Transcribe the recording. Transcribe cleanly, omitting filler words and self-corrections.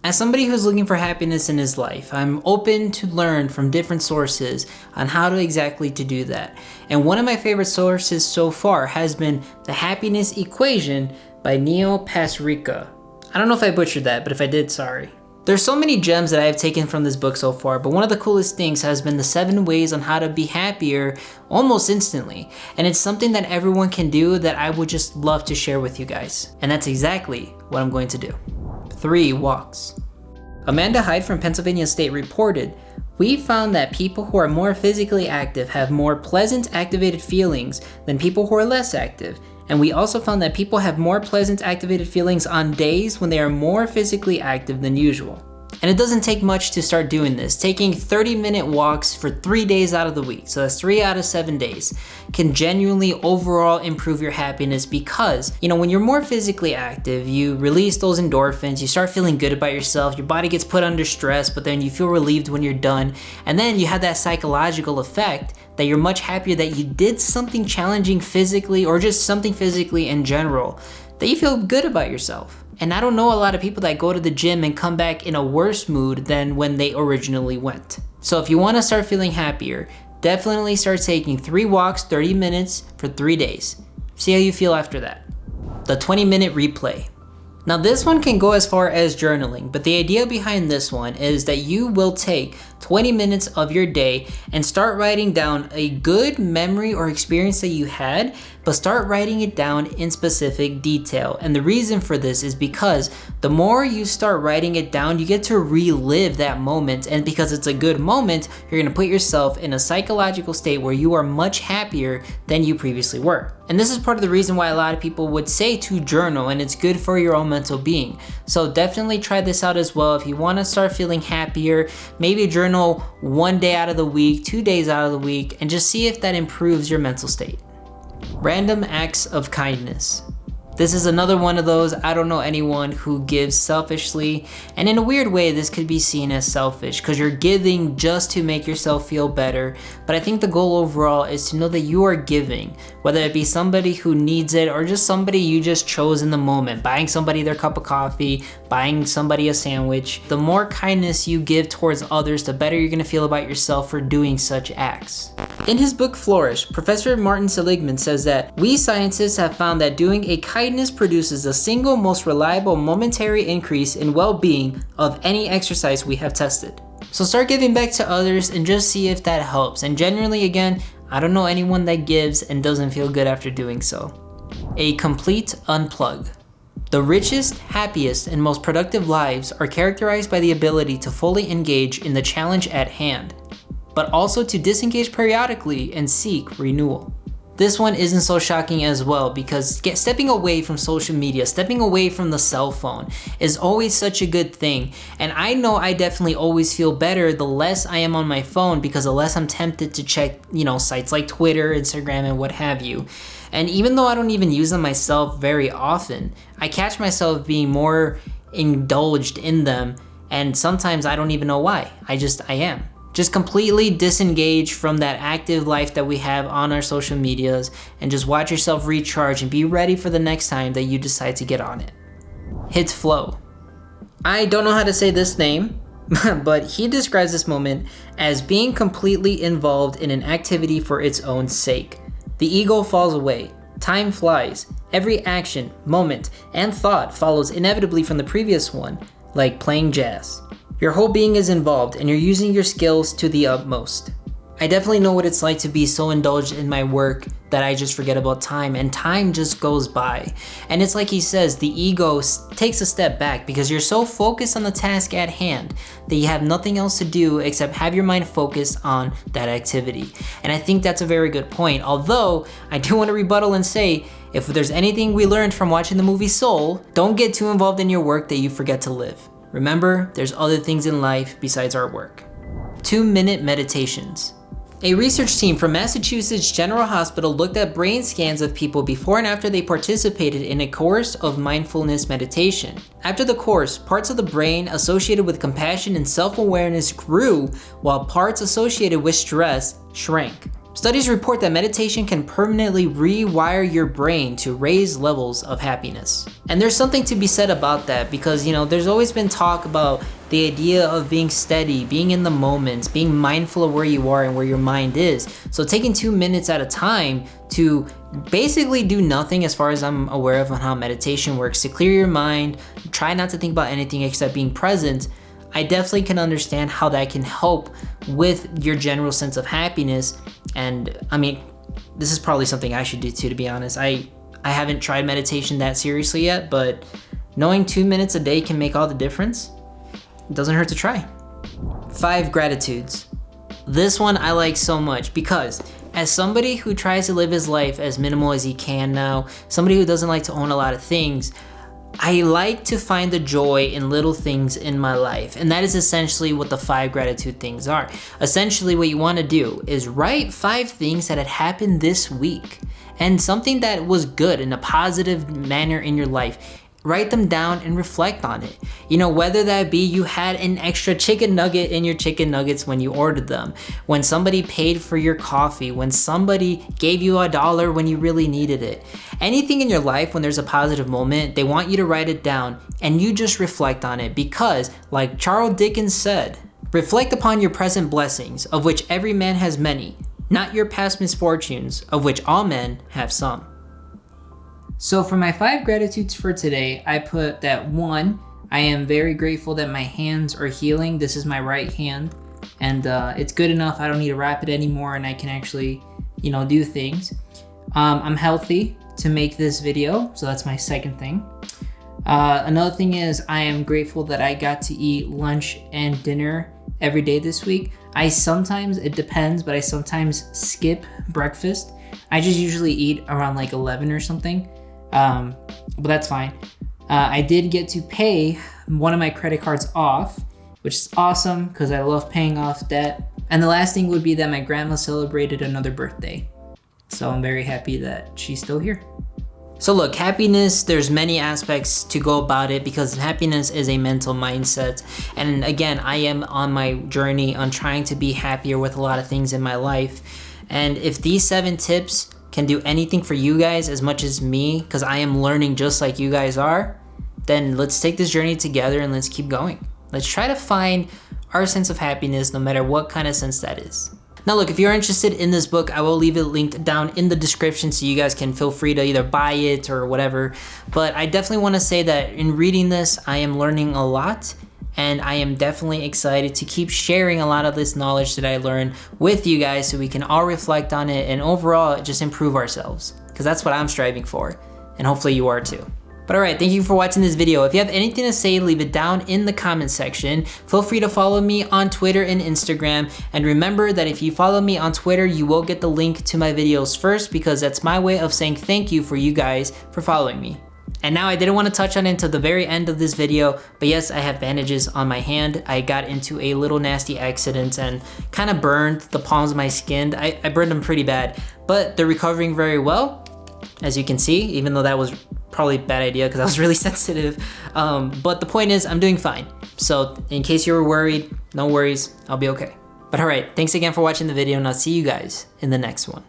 As somebody who's looking for happiness in his life, I'm open to learn from different sources on how to exactly to do that. And one of my favorite sources so far has been The Happiness Equation by Neil Pasricha. I don't know if I butchered that, but if I did, sorry. There's so many gems that I have taken from this book so far, but one of the coolest things has been the 7 ways on how to be happier almost instantly. And it's something that everyone can do that I would just love to share with you guys. And that's exactly what I'm going to do. 3 walks. Amanda Hyde from Pennsylvania State reported, "We found that people who are more physically active have more pleasant activated feelings than people who are less active. And we also found that people have more pleasant activated feelings on days when they are more physically active than usual." And it doesn't take much to start doing this. Taking 30-minute walks for 3 days out of the week, so that's 3 out of 7 days, can genuinely overall improve your happiness because, when you're more physically active, you release those endorphins, you start feeling good about yourself, your body gets put under stress, but then you feel relieved when you're done. And then you have that psychological effect that you're much happier that you did something challenging physically or just something physically in general, that you feel good about yourself. And I don't know a lot of people that go to the gym and come back in a worse mood than when they originally went. So if you want to start feeling happier, definitely start taking 3 walks, 30 minutes for 3 days. See how you feel after that. The 20-minute replay. Now this one can go as far as journaling, but the idea behind this one is that you will take 20 minutes of your day and start writing down a good memory or experience that you had, but start writing it down in specific detail. And the reason for this is because the more you start writing it down, you get to relive that moment. And because it's a good moment, you're gonna put yourself in a psychological state where you are much happier than you previously were. And this is part of the reason why a lot of people would say to journal, and it's good for your own mental being. So definitely try this out as well. If you wanna start feeling happier, maybe journal 1 day out of the week, 2 days out of the week, and just see if that improves your mental state. Random acts of kindness. This is another one of those, I don't know anyone who gives selfishly, and in a weird way this could be seen as selfish because you're giving just to make yourself feel better, but I think the goal overall is to know that you are giving, whether it be somebody who needs it or just somebody you just chose in the moment, buying somebody their cup of coffee, buying somebody a sandwich. The more kindness you give towards others, the better you're gonna feel about yourself for doing such acts. In his book Flourish, Professor Martin Seligman says that we scientists have found that doing a kindness produces the single most reliable momentary increase in well-being of any exercise we have tested. So start giving back to others and just see if that helps. And generally, again, I don't know anyone that gives and doesn't feel good after doing so. A complete unplug. The richest, happiest, and most productive lives are characterized by the ability to fully engage in the challenge at hand, but also to disengage periodically and seek renewal. This one isn't so shocking as well because stepping away from social media, stepping away from the cell phone is always such a good thing. And I know I definitely always feel better the less I am on my phone because the less I'm tempted to check, sites like Twitter, Instagram, and what have you. And even though I don't even use them myself very often, I catch myself being more indulged in them. And sometimes I don't even know why. I am. Just completely disengage from that active life that we have on our social medias and just watch yourself recharge and be ready for the next time that you decide to get on it. Hit flow. I don't know how to say this name, but he describes this moment as being completely involved in an activity for its own sake. The ego falls away. Time flies. Every action, moment, and thought follows inevitably from the previous one, like playing jazz. Your whole being is involved and you're using your skills to the utmost. I definitely know what it's like to be so indulged in my work that I just forget about time and time just goes by. And it's like he says, the ego takes a step back because you're so focused on the task at hand that you have nothing else to do except have your mind focused on that activity. And I think that's a very good point. Although I do want to rebuttal and say, if there's anything we learned from watching the movie Soul, don't get too involved in your work that you forget to live. Remember, there's other things in life besides our work. 2-minute meditations. A research team from Massachusetts General Hospital looked at brain scans of people before and after they participated in a course of mindfulness meditation. After the course, parts of the brain associated with compassion and self-awareness grew, while parts associated with stress shrank. Studies report that meditation can permanently rewire your brain to raise levels of happiness. And there's something to be said about that because, there's always been talk about the idea of being steady, being in the moment, being mindful of where you are and where your mind is. So taking 2 minutes at a time to basically do nothing, as far as I'm aware of on how meditation works, to clear your mind, try not to think about anything except being present, I definitely can understand how that can help with your general sense of happiness. And I mean, this is probably something I should do too, to be honest. I haven't tried meditation that seriously yet, but knowing 2 minutes a day can make all the difference. It doesn't hurt to try. 5 gratitudes. This one I like so much because as somebody who tries to live his life as minimal as he can now, somebody who doesn't like to own a lot of things, I like to find the joy in little things in my life. And that is essentially what the 5 gratitude things are. Essentially what you want to do is write 5 things that had happened this week and something that was good in a positive manner in your life. Write them down and reflect on it. Whether that be you had an extra chicken nugget in your chicken nuggets when you ordered them, when somebody paid for your coffee, when somebody gave you $1 when you really needed it. Anything in your life when there's a positive moment, they want you to write it down and you just reflect on it because, like Charles Dickens said, reflect upon your present blessings, of which every man has many, not your past misfortunes, of which all men have some. So for my 5 gratitudes for today, I put that 1, I am very grateful that my hands are healing. This is my right hand and it's good enough. I don't need to wrap it anymore and I can actually, do things. I'm healthy to make this video, so that's my second thing. Another thing is I am grateful that I got to eat lunch and dinner every day this week. It depends, but I sometimes skip breakfast. I just usually eat around like 11 or something. But that's fine. I did get to pay one of my credit cards off, which is awesome because I love paying off debt. And the last thing would be that my grandma celebrated another birthday. So I'm very happy that she's still here. So look, happiness, there's many aspects to go about it because happiness is a mental mindset. And again, I am on my journey on trying to be happier with a lot of things in my life. And if these 7 tips can do anything for you guys as much as me, because I am learning just like you guys are, then let's take this journey together and let's keep going. Let's try to find our sense of happiness no matter what kind of sense that is. Now look, if you're interested in this book, I will leave it linked down in the description so you guys can feel free to either buy it or whatever. But I definitely want to say that in reading this, I am learning a lot. And I am definitely excited to keep sharing a lot of this knowledge that I learned with you guys so we can all reflect on it and overall just improve ourselves. Because that's what I'm striving for. And hopefully you are too. But alright, thank you for watching this video. If you have anything to say, leave it down in the comment section. Feel free to follow me on Twitter and Instagram. And remember that if you follow me on Twitter, you will get the link to my videos first because that's my way of saying thank you for you guys for following me. And now I didn't want to touch on it until the very end of this video, but yes, I have bandages on my hand. I got into a little nasty accident and kind of burned the palms of my skin. I burned them pretty bad, but they're recovering very well, as you can see, even though that was probably a bad idea because I was really sensitive. But the point is, I'm doing fine. So in case you were worried, no worries, I'll be okay. But alright, thanks again for watching the video and I'll see you guys in the next one.